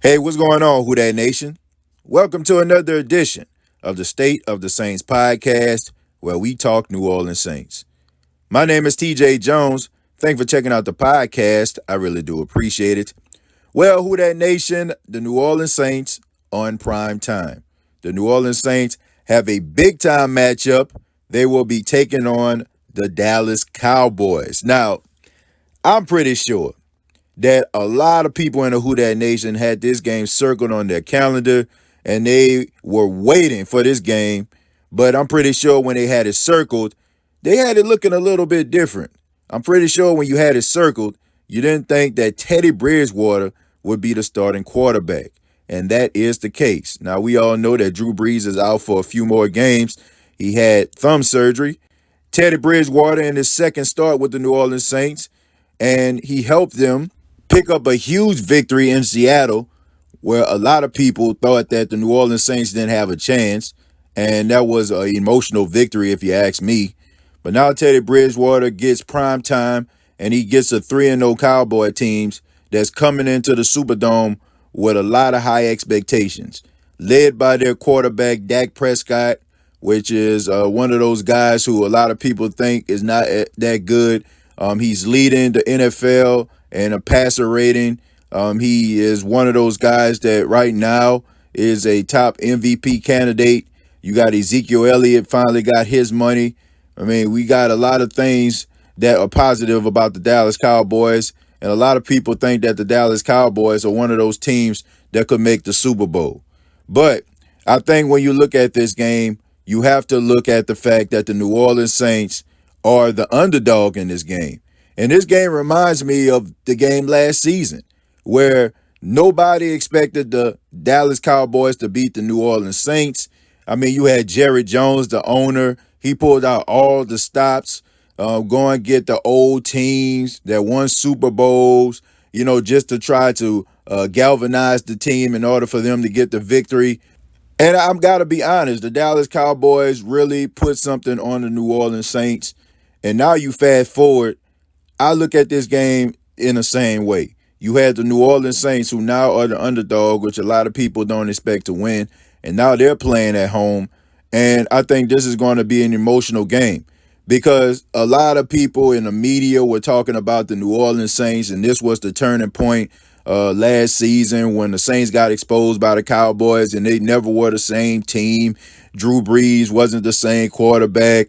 Hey, what's going on, Who Dat Nation? Welcome to another edition of the State of the Saints podcast, where we talk New Orleans Saints. My name is TJ Jones. Thanks for checking out the podcast. I really do appreciate it. Well, Who Dat Nation, the New Orleans Saints on prime time. The New Orleans Saints have a big time matchup. They will be taking on the Dallas Cowboys. Now, I'm pretty sure that a lot of people in the Who Dat Nation had this game circled on their calendar and they were waiting for this game. But I'm pretty sure when they had it circled, they had it looking a little bit different. I'm pretty sure when you had it circled, you didn't think that Teddy Bridgewater would be the starting quarterback. And that is the case. Now, we all know that Drew Brees is out for a few more games. He had thumb surgery. Teddy Bridgewater in his second start with the New Orleans Saints, and he helped them pick up a huge victory in Seattle, where a lot of people thought that the New Orleans Saints didn't have a chance. And that was an emotional victory, if you ask me. But now Teddy Bridgewater gets prime time, and he gets a 3-0 Cowboy teams that's coming into the Superdome with a lot of high expectations, led by their quarterback, Dak Prescott, which is one of those guys who a lot of people think is not that good. He's leading the NFL and a passer rating. He is one of those guys that right now is a top MVP candidate. You got Ezekiel Elliott finally got his money. I mean, we got a lot of things that are positive about the Dallas Cowboys, and a lot of people think that the Dallas Cowboys are one of those teams that could make the Super Bowl. But I think when you look at this game, you have to look at the fact that the New Orleans Saints are the underdog in this game. And this game reminds me of the game last season where nobody expected the Dallas Cowboys to beat the New Orleans Saints. I mean, you had Jerry Jones, the owner. He pulled out all the stops, go and get the old teams that won Super Bowls, just to try to galvanize the team in order for them to get the victory. And I've got to be honest, the Dallas Cowboys really put something on the New Orleans Saints. And now you fast forward, I look at this game in the same way. You had the New Orleans Saints, who now are the underdog, which a lot of people don't expect to win. And now they're playing at home. And I think this is going to be an emotional game because a lot of people in the media were talking about the New Orleans Saints, and this was the turning point last season when the Saints got exposed by the Cowboys and they never were the same team. Drew Brees wasn't the same quarterback.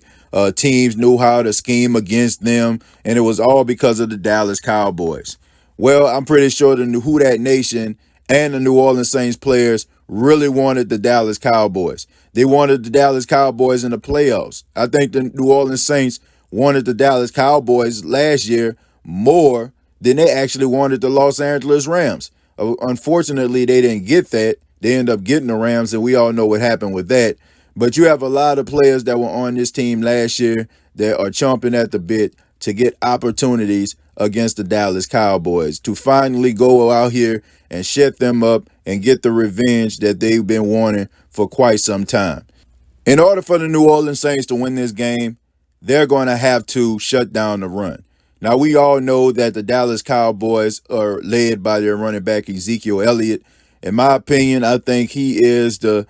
Teams knew how to scheme against them, and it was all because of the Dallas Cowboys. Well, I'm pretty sure the Who Dat Nation and the New Orleans Saints players really wanted the Dallas Cowboys. They wanted the Dallas Cowboys in the playoffs. I think the New Orleans Saints wanted the Dallas Cowboys last year more than they actually wanted the Los Angeles Rams. Unfortunately, they didn't get that. They ended up getting the Rams, and we all know what happened with that. But you have a lot of players that were on this team last year that are chomping at the bit to get opportunities against the Dallas Cowboys to finally go out here and shut them up and get the revenge that they've been wanting for quite some time. In order for the New Orleans Saints to win this game, they're going to have to shut down the run. Now, we all know that the Dallas Cowboys are led by their running back, Ezekiel Elliott. In my opinion, I think he is the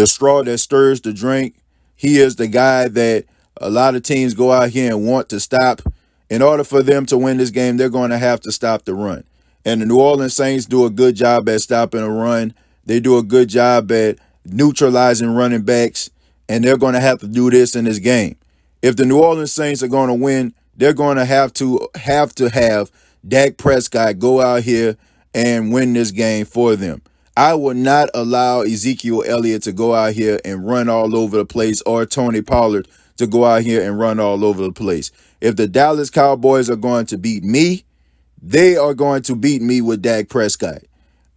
straw that stirs the drink. He is the guy that a lot of teams go out here and want to stop. In order for them to win this game, they're going to have to stop the run. And the New Orleans Saints do a good job at stopping a run. They do a good job at neutralizing running backs, and they're going to have to do this in this game. If the New Orleans Saints are going to win, they're going to have have Dak Prescott go out here and win this game for them. I will not allow Ezekiel Elliott to go out here and run all over the place, or Tony Pollard to go out here and run all over the place. If the Dallas Cowboys are going to beat me, they are going to beat me with Dak Prescott.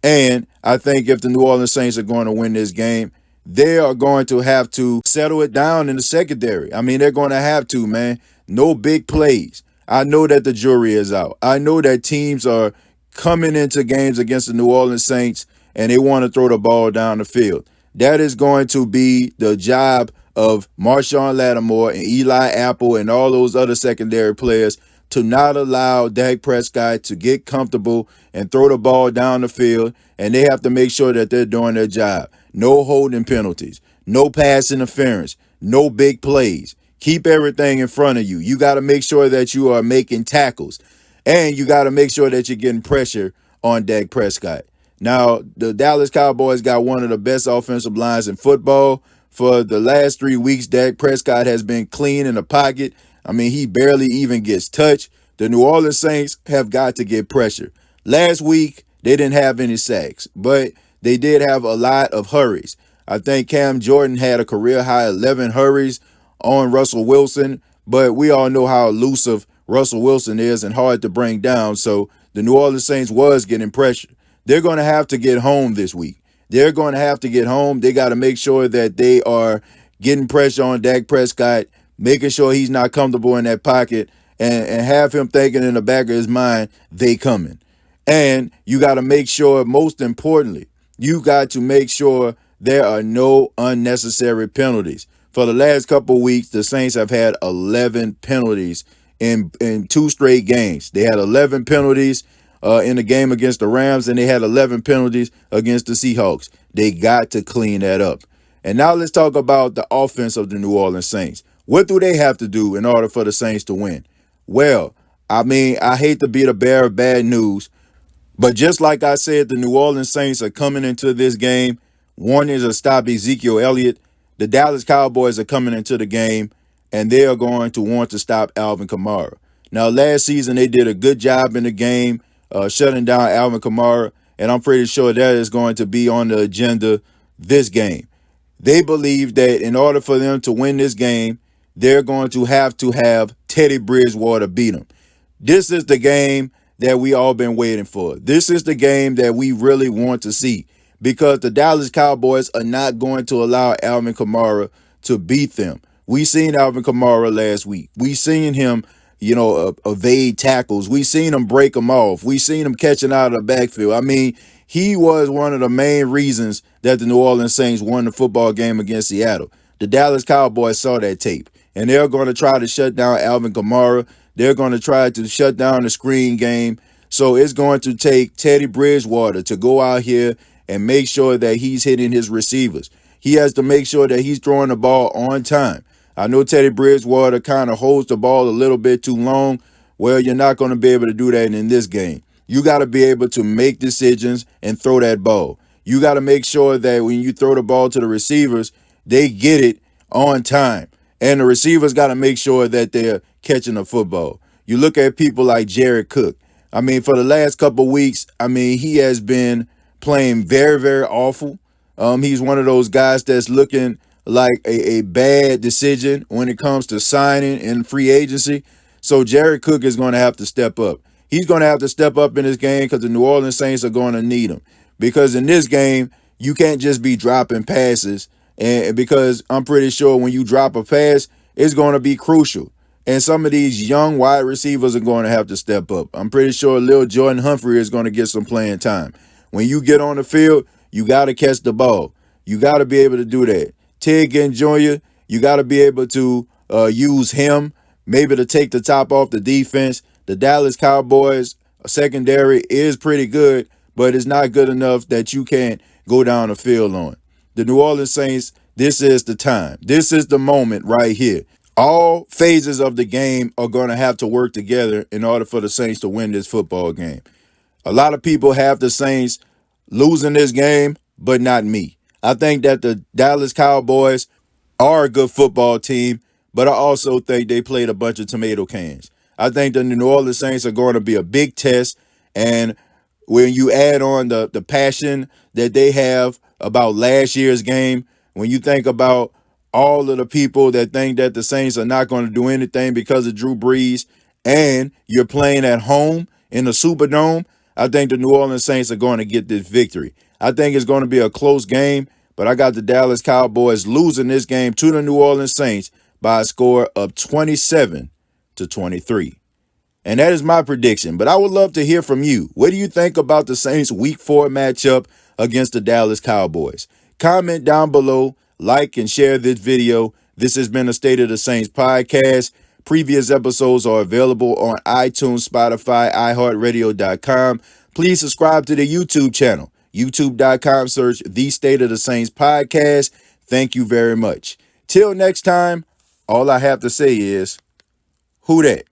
And I think if the New Orleans Saints are going to win this game, they are going to have to settle it down in the secondary. I mean, they're going to have to, man. No big plays. I know that the jury is out. I know that teams are coming into games against the New Orleans Saints and they want to throw the ball down the field. That is going to be the job of Marshawn Lattimore and Eli Apple and all those other secondary players to not allow Dak Prescott to get comfortable and throw the ball down the field, and they have to make sure that they're doing their job. No holding penalties, no pass interference, no big plays. Keep everything in front of you. You got to make sure that you are making tackles, and you got to make sure that you're getting pressure on Dak Prescott. Now, the Dallas Cowboys got one of the best offensive lines in football. For the last 3 weeks, Dak Prescott has been clean in the pocket. I mean, he barely even gets touched. The New Orleans Saints have got to get pressure. Last week, they didn't have any sacks, but they did have a lot of hurries. I think Cam Jordan had a career-high 11 hurries on Russell Wilson, but we all know how elusive Russell Wilson is and hard to bring down, so the New Orleans Saints was getting pressure. They're going to have to get home this week. They're going to have to get home. They got to make sure that they are getting pressure on Dak Prescott, making sure he's not comfortable in that pocket, and have him thinking in the back of his mind, they coming. And you got to make sure, most importantly, you got to make sure there are no unnecessary penalties. For the last couple of weeks, the Saints have had 11 penalties in 2 straight games. They had 11 penalties in the game against the Rams, and they had 11 penalties against the Seahawks. They got to clean that up. And now let's talk about the offense of the New Orleans Saints. What do they have to do in order for the Saints to win? Well, I mean, I hate to be the bearer of bad news, but just like I said, the New Orleans Saints are coming into this game wanting to stop Ezekiel Elliott. The Dallas Cowboys are coming into the game, and they are going to want to stop Alvin Kamara. Now, last season, they did a good job in the game shutting down Alvin Kamara, and I'm pretty sure that is going to be on the agenda this game. They believe that in order for them to win this game, they're going to have Teddy Bridgewater beat them. This is the game that we all been waiting for. This is the game that we really want to see, because the Dallas Cowboys are not going to allow Alvin Kamara to beat them. We seen Alvin Kamara last week. We seen him, evade tackles. We seen him break them off. We seen him catching out of the backfield. I mean, he was one of the main reasons that the New Orleans Saints won the football game against Seattle. The Dallas Cowboys saw that tape, and they're going to try to shut down Alvin Kamara. They're going to try to shut down the screen game. So it's going to take Teddy Bridgewater to go out here and make sure that he's hitting his receivers. He has to make sure that he's throwing the ball on time. I know Teddy Bridgewater kind of holds the ball a little bit too long. Well, you're not going to be able to do that in this game. You got to be able to make decisions and throw that ball. You got to make sure that when you throw the ball to the receivers, they get it on time. And the receivers got to make sure that they're catching the football. You look at people like Jared Cook. I mean, for the last couple of weeks, he has been playing very, very awful. He's one of those guys that's looking like a bad decision when it comes to signing in free agency. So Jared Cook is going to have to step up. He's going to have to step up in this game because the New Orleans Saints are going to need him. Because in this game, you can't just be dropping passes. And because I'm pretty sure when you drop a pass, it's going to be crucial. And some of these young wide receivers are going to have to step up. I'm pretty sure Lil Jordan Humphrey is going to get some playing time. When you get on the field, you got to catch the ball. You got to be able to do that. Ted Ginn Jr., you got to be able to use him, maybe to take the top off the defense. The Dallas Cowboys secondary is pretty good, but it's not good enough that you can't go down the field on. The New Orleans Saints, this is the time. This is the moment right here. All phases of the game are going to have to work together in order for the Saints to win this football game. A lot of people have the Saints losing this game, but not me. I think that the Dallas Cowboys are a good football team, but I also think they played a bunch of tomato cans. I think the New Orleans Saints are going to be a big test, and when you add on the passion that they have about last year's game, when you think about all of the people that think that the Saints are not going to do anything because of Drew Brees, and you're playing at home in the Superdome, I think the New Orleans Saints are going to get this victory. I think it's going to be a close game, but I got the Dallas Cowboys losing this game to the New Orleans Saints by a score of 27-23. And that is my prediction, but I would love to hear from you. What do you think about the Saints Week 4 matchup against the Dallas Cowboys? Comment down below, like and share this video. This has been the State of the Saints podcast. Previous episodes are available on iTunes, Spotify, iHeartRadio.com. Please subscribe to the YouTube channel, youtube.com, search The State of the Saints Podcast. Thank you very much. Till next time, all I have to say is, who dat?